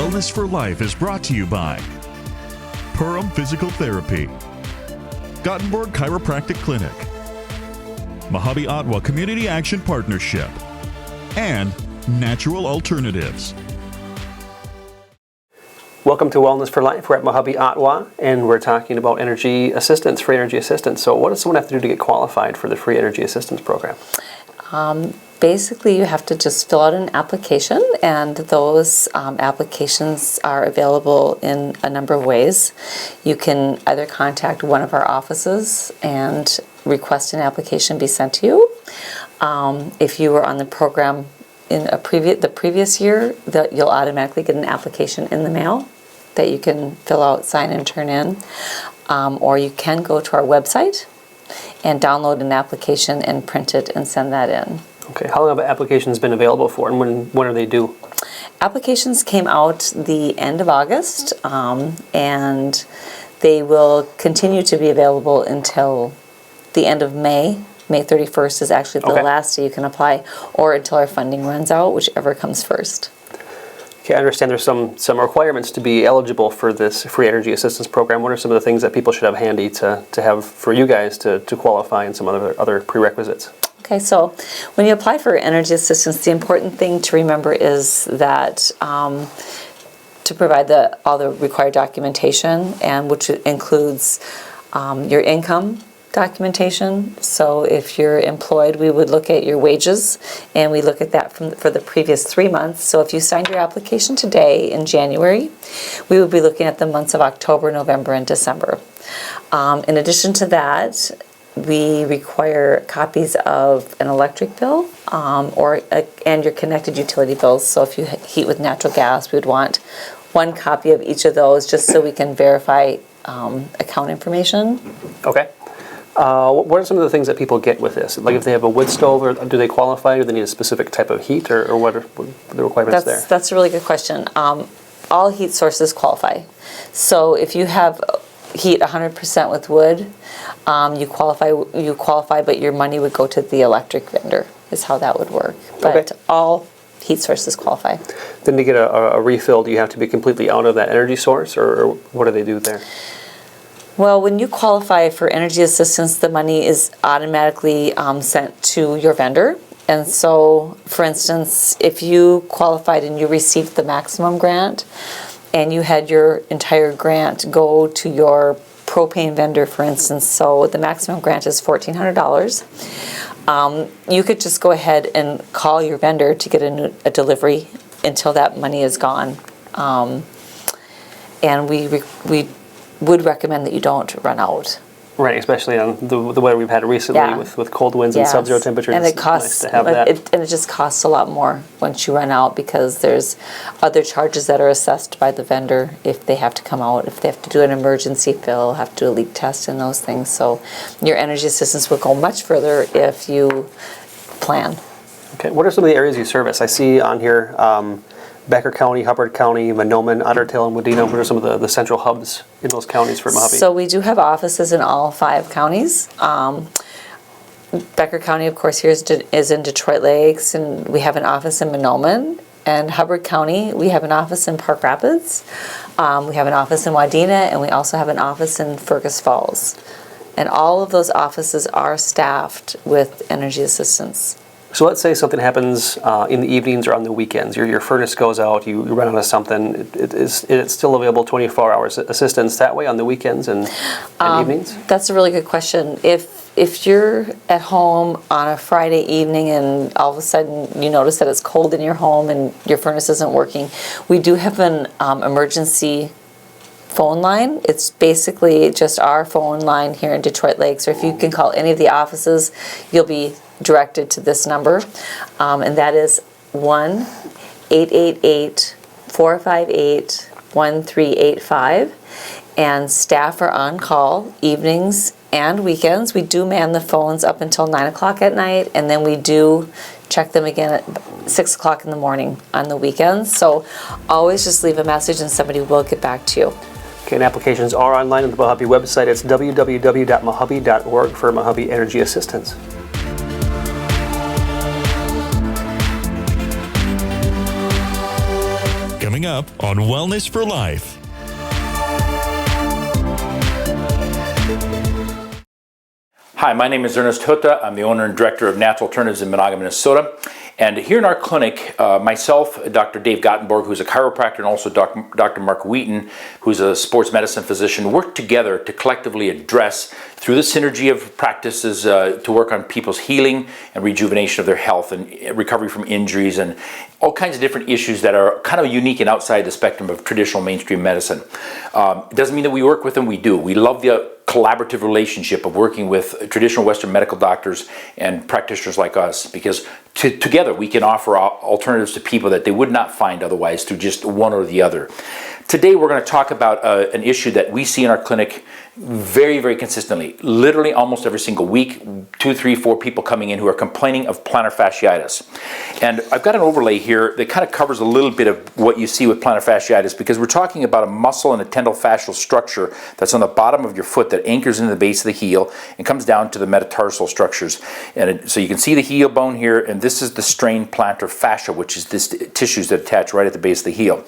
Wellness for Life is brought to you by Perham Physical Therapy, Gothenburg Chiropractic Clinic, Mojave Ottawa Community Action Partnership, and Natural Alternatives. Welcome to Wellness for Life. We're at Mojave, Ottawa, and we're talking about energy assistance, free energy assistance. So what does someone have to do to get qualified for the free energy assistance program? Basically, you have to just fill out an application, and those applications are available in a number of ways. You can either contact one of our offices and request an application be sent to you. If you were on the program in the previous year, you'll automatically get an application in the mail that you can fill out, sign, and turn in. Or you can go to our website and download an application and print it and send that in. Okay, how long have applications been available for, and when are they due? Applications came out the end of August, and they will continue to be available until the end of May. May 31st is actually the last day you can apply, or until our funding runs out, whichever comes first. Okay, I understand there's some requirements to be eligible for this free energy assistance program. What are some of the things that people should have handy to have for you guys to qualify, and some other prerequisites? Okay, so when you apply for energy assistance, the important thing to remember is that to provide all the required documentation, and which includes your income documentation. So if you're employed, we would look at your wages, and we look at that for the previous 3 months. So if you signed your application today in January, we would be looking at the months of October, November, and December. In addition to that, we require copies of an electric bill and your connected utility bills. So if you heat with natural gas, we would want one copy of each of those, just so we can verify account information. Okay. What are some of the things that people get with this? Like if they have a wood stove, or do they qualify, or do they need a specific type of heat, or what are the requirements there? That's a really good question. All heat sources qualify. So if you have heat 100% with wood, you qualify, but your money would go to the electric vendor, is how that would work. But all heat sources qualify. Then to get a refill, do you have to be completely out of that energy source, or what do they do there? Well, when you qualify for energy assistance, the money is automatically sent to your vendor. And so, for instance, if you qualified and you received the maximum grant, and you had your entire grant go to your propane vendor, for instance, so the maximum grant is $1,400, you could just go ahead and call your vendor to get a delivery until that money is gone. And we would recommend that you don't run out. Right, especially on the weather we've had recently with cold winds and sub-zero temperatures. And it costs, nice to have that. And it just costs a lot more once you run out, because there's other charges that are assessed by the vendor if they have to come out, if they have to do an emergency fill, have to do a leak test, and those things. So your energy assistance will go much further if you plan. Okay, what are some of the areas you service? I see on here Becker County, Hubbard County, Mahnomen, Otter Tail, and Wadena. What are some of the central hubs in those counties for Mojave? So we do have offices in all 5 counties. Becker County, of course, here is in Detroit Lakes, and we have an office in Mahnomen. And Hubbard County, we have an office in Park Rapids. We have an office in Wadena, and we also have an office in Fergus Falls. And all of those offices are staffed with energy assistance. So let's say something happens in the evenings or on the weekends. Your furnace goes out, you run out of something. It's still available 24 hours assistance that way on the weekends and evenings? That's a really good question. If you're at home on a Friday evening and all of a sudden you notice that it's cold in your home and your furnace isn't working, we do have an emergency phone line. It's basically just our phone line here in Detroit Lakes, or if you can call any of the offices, you'll be directed to this number, and that is 1-888-458-1385, and staff are on call evenings and weekends. We do man the phones up until 9 o'clock at night, and then we do check them again at 6 o'clock in the morning on the weekends. So always just leave a message and somebody will get back to you. Okay, and applications are online on the Mojave website. It's www.mojave.org for Mojave Energy Assistance. Coming coming up on Wellness for Life. Hi, my name is Ernest Hutta. I'm the owner and director of Natural Alternatives in Monaga, Minnesota. And here in our clinic, myself, Dr. Dave Gottenborg, who's a chiropractor, and also Dr. Mark Wheaton, who's a sports medicine physician, work together to collectively address, through the synergy of practices, to work on people's healing and rejuvenation of their health and recovery from injuries and all kinds of different issues that are kind of unique and outside the spectrum of traditional mainstream medicine. It doesn't mean that we work with them, we do. We love the collaborative relationship of working with traditional Western medical doctors and practitioners like us, because together we can offer alternatives to people that they would not find otherwise through just one or the other. Today we're going to talk about an issue that we see in our clinic very, very consistently. Literally almost every single week, 2, 3, 4 people coming in who are complaining of plantar fasciitis. And I've got an overlay here that kind of covers a little bit of what you see with plantar fasciitis, because we're talking about a muscle and a tendinofascial structure that's on the bottom of your foot that anchors into the base of the heel and comes down to the metatarsal structures. And so you can see the heel bone here, and this is the strained plantar fascia, which is this tissues that attach right at the base of the heel.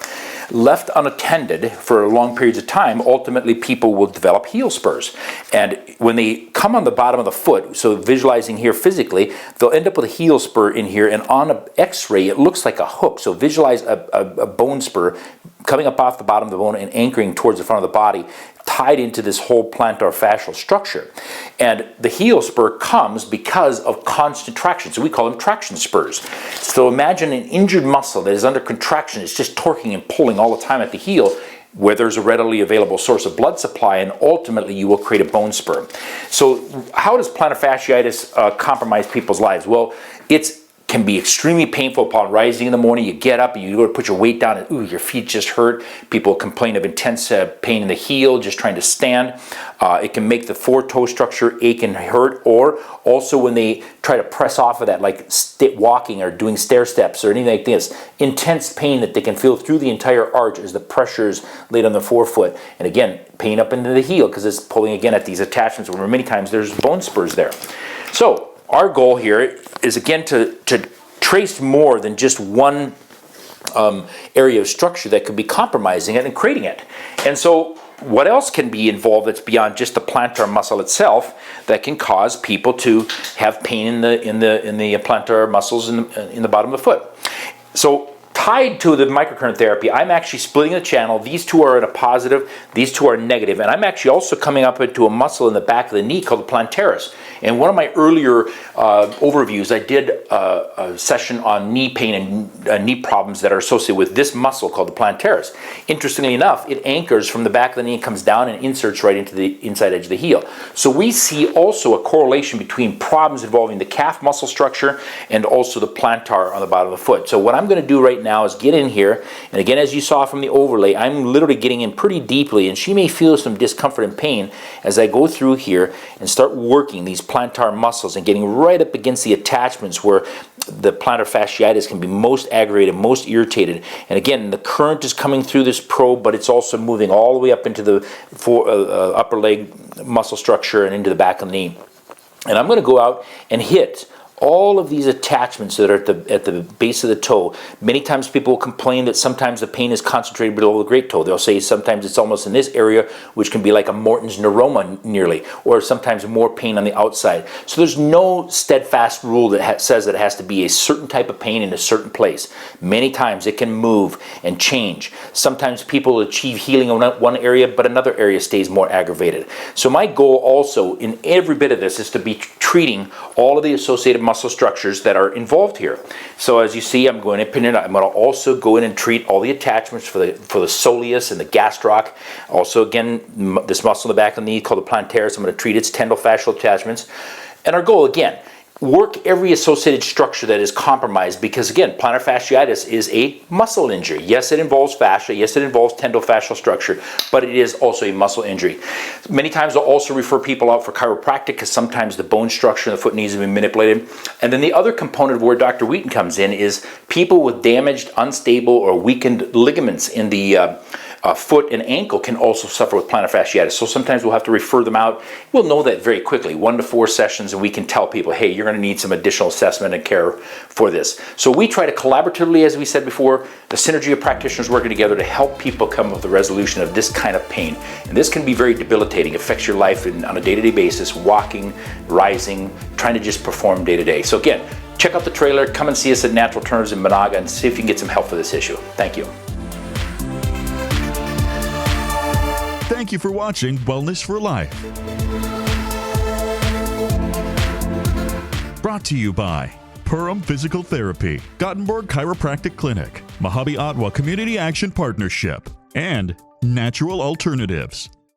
Left unattended for long periods of time, ultimately people will develop heel spurs. And when they come on the bottom of the foot, so visualizing here physically, they'll end up with a heel spur in here, and on an x-ray it looks like a hook. So visualize a bone spur coming up off the bottom of the bone and anchoring towards the front of the body, tied into this whole plantar fascial structure. And the heel spur comes because of constant traction. So we call them traction spurs. So imagine an injured muscle that is under contraction. It's just torquing and pulling all the time at the heel, where there's a readily available source of blood supply, and ultimately you will create a bone spur. So how does plantar fasciitis compromise people's lives? Well, it can be extremely painful upon rising in the morning. You get up and you go to put your weight down and ooh, your feet just hurt. People complain of intense pain in the heel just trying to stand. It can make the four-toe structure ache and hurt, or also when they try to press off of that, like walking or doing stair steps or anything like this, intense pain that they can feel through the entire arch as the pressure is laid on the forefoot. And again, pain up into the heel because it's pulling again at these attachments where many times there's bone spurs there. So our goal here is again to trace more than just one area of structure that could be compromising it and creating it. And so what else can be involved that's beyond just the plantar muscle itself that can cause people to have pain in the plantar muscles in the bottom of the foot? So tied to the microcurrent therapy, I'm actually splitting the channel. These two are at a positive, these two are negative, and I'm actually also coming up into a muscle in the back of the knee called the plantaris. In one of my earlier overviews, I did a session on knee pain and knee problems that are associated with this muscle called the plantaris. Interestingly enough, it anchors from the back of the knee and comes down and inserts right into the inside edge of the heel. So we see also a correlation between problems involving the calf muscle structure and also the plantar on the bottom of the foot. So what I'm going to do right now is get in here, and again, as you saw from the overlay, I'm literally getting in pretty deeply, and she may feel some discomfort and pain as I go through here and start working these plantar muscles and getting right up against the attachments where the plantar fasciitis can be most aggravated, most irritated. And again, the current is coming through this probe, but it's also moving all the way up into the upper leg muscle structure and into the back of the knee. And I'm going to go out and hit all of these attachments that are at the base of the toe. Many times people will complain that sometimes the pain is concentrated below the great toe. They'll say sometimes it's almost in this area, which can be like a Morton's neuroma nearly, or sometimes more pain on the outside. So there's no steadfast rule that says that it has to be a certain type of pain in a certain place. Many times it can move and change. Sometimes people achieve healing in one area, but another area stays more aggravated. So my goal also in every bit of this is to be treating all of the associated muscle structures that are involved here. So as you see, I'm going to pin it. I'm going to also go in and treat all the attachments for the soleus and the gastroc. Also, again, this muscle in the back of the knee called the plantaris. I'm going to treat its tendinofascial attachments. And our goal, again, work every associated structure that is compromised, because again, plantar fasciitis is a muscle injury. Yes, it involves fascia, yes, it involves tendinofascial structure, but it is also a muscle injury. Many times I'll also refer people out for chiropractic because sometimes the bone structure in the foot needs to be manipulated. And then the other component of where Dr. Wheaton comes in is people with damaged, unstable, or weakened ligaments in the foot and ankle can also suffer with plantar fasciitis. So sometimes we'll have to refer them out. We'll know that very quickly, 1 to 4 sessions, and we can tell people, hey, you're going to need some additional assessment and care for this. So we try to collaboratively, as we said before, the synergy of practitioners working together to help people come with the resolution of this kind of pain. And this can be very debilitating. It affects your life on a day-to-day basis, walking, rising, trying to just perform day to day. So again, check out the trailer, come and see us at Natural Alternatives in Monaga and see if you can get some help for this issue. Thank you. Thank you for watching Wellness for Life. Brought to you by Perham Physical Therapy, Gothenburg Chiropractic Clinic, Mojave Ottawa Community Action Partnership, and Natural Alternatives.